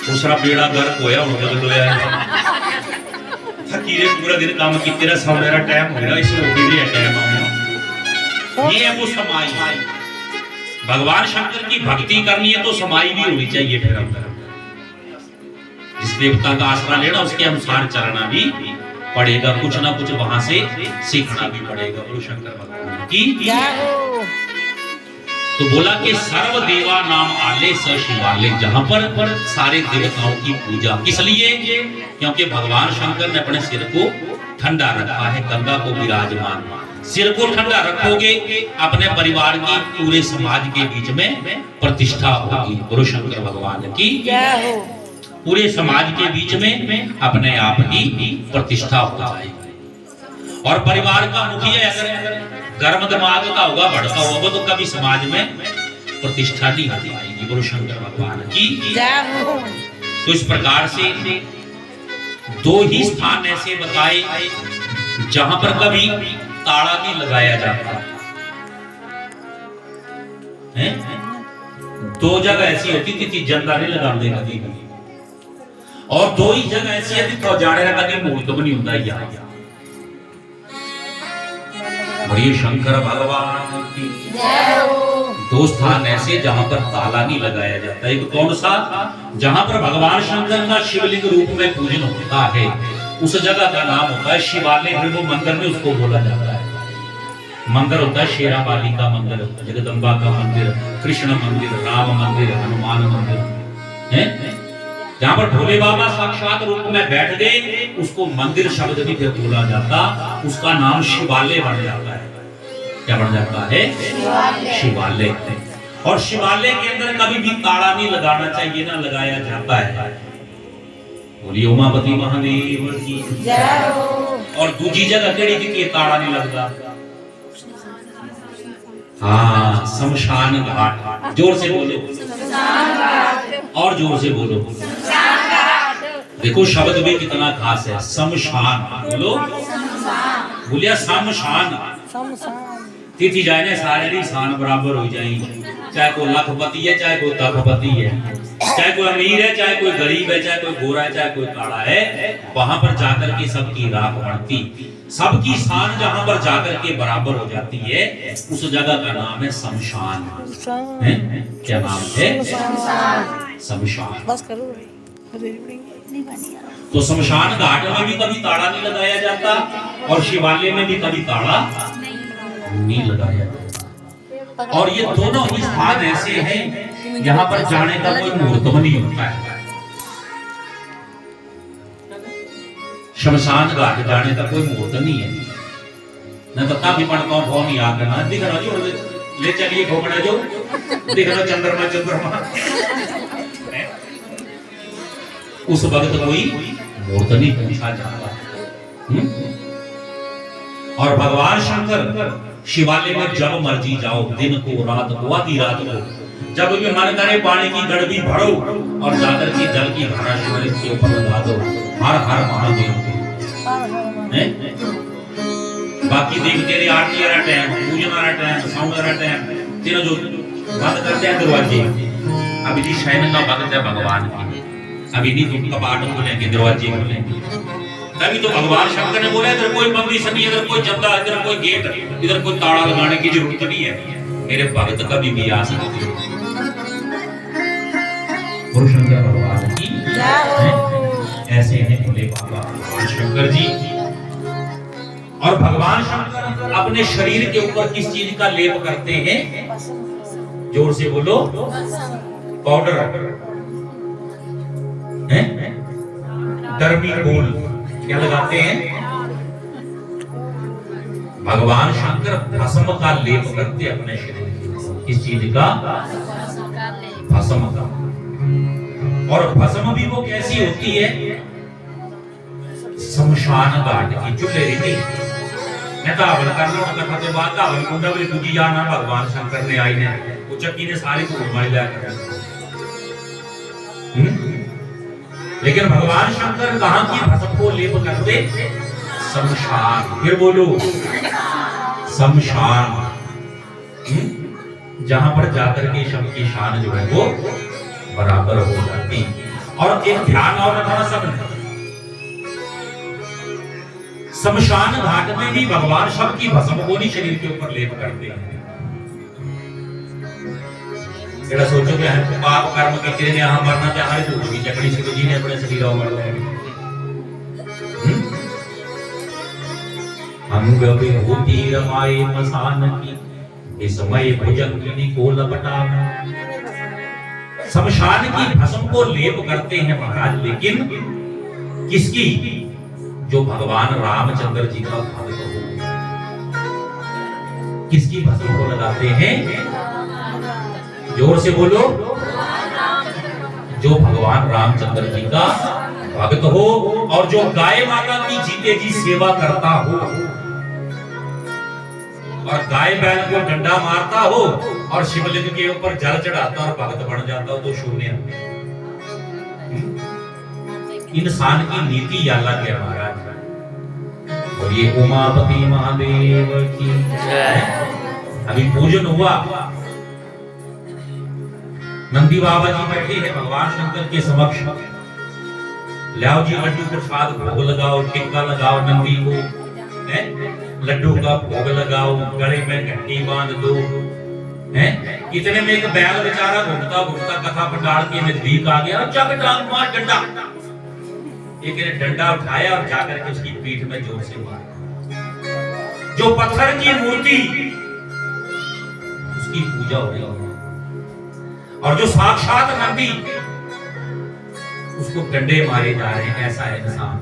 दूसरा बेड़ा गर्क होया हूं बदल होया फकीरे पूरा दिन काम की तेरा सब मेरा टाइम हो गया इस रोटी दे टाइम आ ये है वो समाई। भगवान शंकर की भक्ति करनी है तो समाई भी होनी चाहिए। फिर जिस देवता का आसरा लेना उसके अनुसार चलना भी पड़ेगा, कुछ ना कुछ वहां से सीखना भी पड़ेगा। गुरु शंकर भगवान की तो बोला कि सर्व देवा नाम आले स शिवाले, जहां पर सारे देवताओं की पूजा किस लिए? क्योंकि भगवान शंकर ने अपने सिर को ठंडा रखा है, गंगा को विराजमान। सिर को ठंडा रखोगे अपने परिवार की, पूरे समाज के बीच में प्रतिष्ठा होगी। गुरु शंकर भगवान की पूरे समाज के बीच में अपने आप ही प्रतिष्ठा हो जाएगी। और परिवार का मुखिया अगर गर्म दिमाग का होगा, भड़का होगा, तो कभी समाज में प्रतिष्ठा नहीं हो पाएगी। गुरु शंकर भगवान की तो इस प्रकार से दो ही स्थान ऐसे बताए जहां पर कभी ताला नहीं लगाया जाता है। दो जगह ऐसी होती थी कि जनता नहीं लगा देगा कभी, और दो ही जगह ऐसी है कि जाने का कभी मुहूर्त भी नहीं होता। यहाँ बड़ी शंकर भगवान की दो स्थान ऐसे जहां पर ताला नहीं लगाया जाता। एक कौन सा? जहां पर भगवान शंकर का शिवलिंग रूप में पूजन होता है, उस जगह का नाम होता है शिवालय। फिर वो मंदिर में उसको बोला जाता है मंदिर होता है शेरा वाली का मंदिर, जगदम्बा का मंदिर, कृष्ण मंदिर, राम मंदिर, हनुमान मंदिर है। जहां पर भोले बाबा साक्षात रूप में बैठ गए उसको मंदिर शब्द भी फिर बोला जाता, उसका नाम शिवालय बन जाता है। क्या बन जाता है? शिवालय। और शिवालय के अंदर कभी भी ताला नहीं लगाना चाहिए, ना लगाया जाता है। बोलिए उमापति महादेव की जय हो। और दूसरी जगह केड़ी की ताला नहीं लगता? हाँ, शमशान घाट। जोर से बोलो, और जोर से बोलो। देखो शब्द भी कितना खास है, शमशान। बोलो, बोलिया शमशान। तिथि जाए ना सारे निशान बराबर हो जाएंगे, चाहे कोई लखपति है, चाहे कोई तखपति है, चाहे कोई अमीर है, चाहे कोई गरीब है, चाहे कोई गोरा है, चाहे कोई काला है। वहां पर जाकर के सबकी राख बढ़ती, सबकी शान जहां पर जाकर के बराबर हो जाती है, उस जगह का नाम है शमशान। क्या नाम है? शमशान। तो शमशान घाट में भी कभी ताला नहीं लगाया जाता, और शिवालय में भी कभी ताला नहीं लगाया जाता। और ये दोनों ही स्थान ऐसे हैं यहाँ पर जाने का कोई मुहूर्त नहीं होता है। शमशान घाट जाने का कोई मुहूर्त नहीं है। मैं बता भी पढ़ता हूँ, फोन याद करना, दिख रहा जो ले चलिए घोकड़ा जो दिख रहा चंद्रमा चंद्रमा, उस वक्त कोई मुहूर्त नहीं पूछा जाता। और भगवान शंकर शिवालय में जब मर्जी जाओ, दिन को रात को आधी रात को, जब भी मन करे पानी की गड़बी भरो और जाकर के जल की धारा शिवलिंग के ऊपर लगा दो। हर हर महादेव। बाकी देख तेरे आरती वाला टाइम, पूजन वाला टाइम, साउंड वाला टाइम, तीनों जो बंद करते हैं दरवाजे, अभी जी शयन का भक्त है भगवान की, अभी नहीं तुम कपाट खोलेंगे, दरवाजे खोलेंगे। तभी तो भगवान शंकर ने बोला इधर कोई बंदी नहीं, इधर कोई जंदा, इधर कोई गेट, इधर कोई ताला लगाने की जरूरत नहीं है, मेरे भक्त कभी भी आ सकते हैं। गुरु शंकर भगवान की ऐसे हैं भोले बाबा भगवान शंकर जी। और भगवान शंकर अपने शरीर के ऊपर किस चीज का लेप करते हैं? जोर से बोलो। पाउडर है, डर्मीकोल। क्या लगाते हैं? भगवान शंकर भस्म का लेप करते अपने शरीर में। किस चीज का? भस्म का। और भस्म भी वो कैसी होती है? शमशान घाट की। चूल्हे रीति मैं कावल कर लो कथा के बाद कावल कुंडा भी पूजी जाना भगवान शंकर ने आई ने वो चक्की ने सारी को घुमाई लिया कर। लेकिन भगवान शंकर कहां की भस्म को लेप करते? शमशान। फिर बोलो शमशान, जहां पर जाकर के शव की शान जो है वो बराबर हो जाती। और एक ध्यान और रखना सब, शमशान घाट में भी भगवान सबकी भस्म को नहीं शरीर के ऊपर लेप करते हैं। जरा सोचो कि हम पाप कर्म करते हैं, यहाँ मरना चाह रहे तो भी चकड़ी से जी ने अपने शरीर में मर जाएंगे। अंग विभूति रमाए मसान की, इस समय भुजंगिनी को लपटाना। शमशान की भस्म को लेप करते हैं महाराज, लेकिन किसकी? जो भगवान रामचंद्र जी का भक्त हो, किसकी भस्म को लगाते हैं? जोर से बोलो, जो भगवान रामचंद्र जी का भक्त हो और जो गाय माता की जीते जी सेवा करता हो, और गाय बैल को डंडा मारता हो और शिवलिंग के ऊपर जल चढ़ाता और भक्त बन जाता हो, तो शून्य। इंसान की नीति अलग है महाराज। और ये उमापति महादेव की अभी पूजन हुआ, नंदी बाबा जी बैठे हैं भगवान शंकर के समक्ष। लाओ जी लड्डू प्रसाद भोग लगाओ, टिक्का लगाओ नंदी को, लड्डू का भोग लगाओ, गले में घंटी बांध दो। इतने में एक बैल बेचारा घूमता घूमता कथा पंडाल के नजदीक आ गया, चक डांग मार डंडा। एक ने डंडा उठाया और जाकर के उसकी पीठ में जोर से मारा। जो पत्थर की मूर्ति, उसकी पूजा हो रही है, और जो साक्षात नंदी, उसको डंडे मारे जा रहे हैं। ऐसा है इंसान।